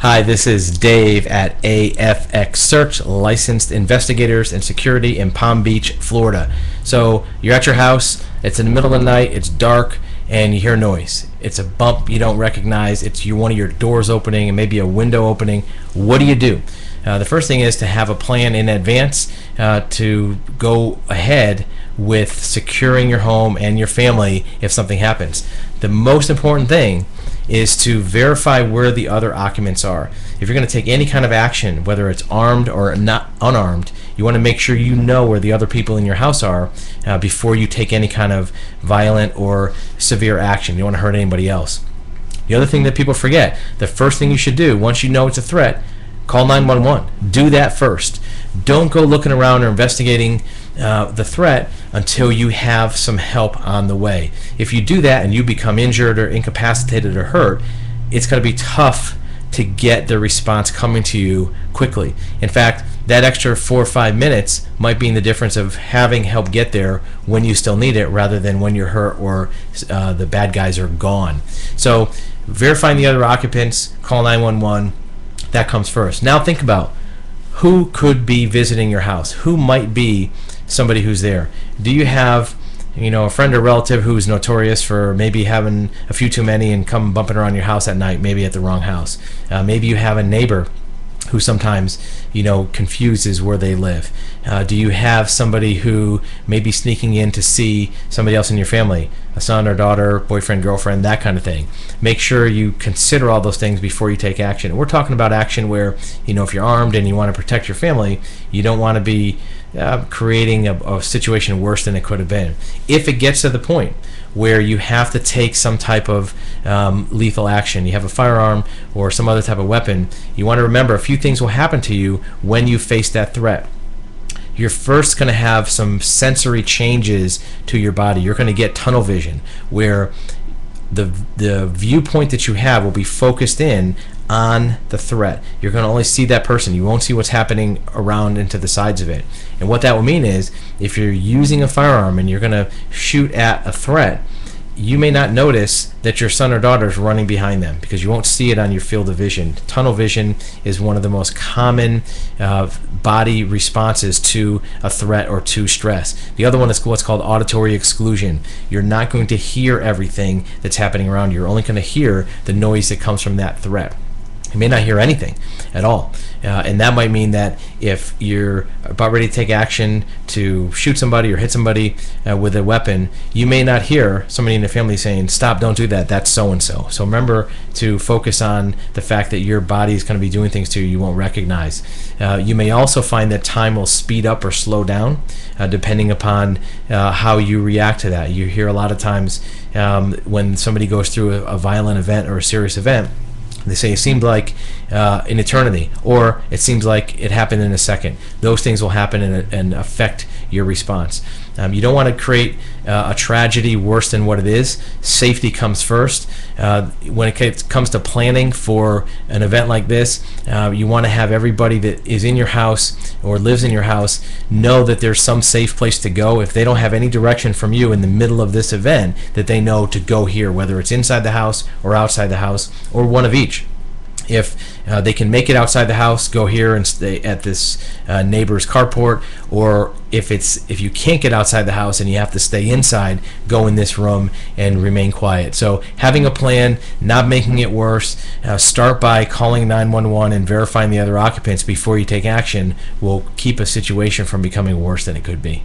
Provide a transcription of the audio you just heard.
Hi, this is Dave at AFX Search, licensed investigators and security in Palm Beach, Florida. So you're at your house, it's in the middle of the night, it's dark, and you hear noise. It's a bump you don't recognize, it's one of your doors opening and maybe a window opening. What do? The first thing is to have a plan in advance to go ahead with securing your home and your family if something happens. The most important thing is to verify where the other occupants are. If you're going to take any kind of action, whether it's armed or not unarmed, you want to make sure you know where the other people in your house are before you take any kind of violent or severe action. You don't want to hurt anybody else. The other thing that people forget, the first thing you should do once you know it's a threat, call 911. Do that first. Don't go looking around or investigating the threat until you have some help on the way. If you do that and you become injured or incapacitated or hurt, it's going to be tough to get the response coming to you quickly. In fact, that extra 4 or 5 minutes might be in the difference of having help get there when you still need it rather than when you're hurt or the bad guys are gone. So verifying the other occupants, call 911. That comes first. Now think about who could be visiting your house. Who might be somebody who's there? Do you have a friend or relative who's notorious for maybe having a few too many and come bumping around your house at night, maybe at the wrong house? Maybe you have a neighbor who sometimes confuses where they live. Do you have somebody who may be sneaking in to see somebody else in your family, a son or daughter, boyfriend, girlfriend, that kind of thing? Make sure you consider all those things before you take action. We're talking about action where if you're armed and you want to protect your family, you don't want to be creating a situation worse than it could have been. If it gets to the point where you have to take some type of lethal action, you have a firearm or some other type of weapon, you want to remember a few things will happen to you when you face that threat. You're first going to have some sensory changes to your body. You're going to get tunnel vision, where the viewpoint that you have will be focused in on the threat. You're going to only see that person. You won't see what's happening around into the sides of it. And what that will mean is if you're using a firearm and you're going to shoot at a threat, you may not notice that your son or daughter is running behind them because you won't see it on your field of vision. Tunnel vision is one of the most common body responses to a threat or to stress. The other one is what's called auditory exclusion. You're not going to hear everything that's happening around you. You're only going to hear the noise that comes from that threat. You may not hear anything at all. And that might mean that if you're about ready to take action to shoot somebody or hit somebody with a weapon, you may not hear somebody in the family saying, "Stop, don't do that, that's so-and-so." So remember to focus on the fact that your body is going to be doing things to you you won't recognize. You may also find that time will speed up or slow down depending upon how you react to that. You hear a lot of times when somebody goes through a violent event or a serious event, they say it seemed like an eternity, or it seems like it happened in a second. Those things will happen and affect your response. You don't want to create a tragedy worse than what it is. Safety comes first. When it comes to planning for an event like this, you want to have everybody that is in your house or lives in your house know that there's some safe place to go. If they don't have any direction from you in the middle of this event, that they know to go here, whether it's inside the house or outside the house or one of each. If they can make it outside the house, go here and stay at this neighbor's carport, or if you can't get outside the house and you have to stay inside, go in this room and remain quiet. So having a plan, not making it worse, start by calling 911 and verifying the other occupants before you take action will keep a situation from becoming worse than it could be.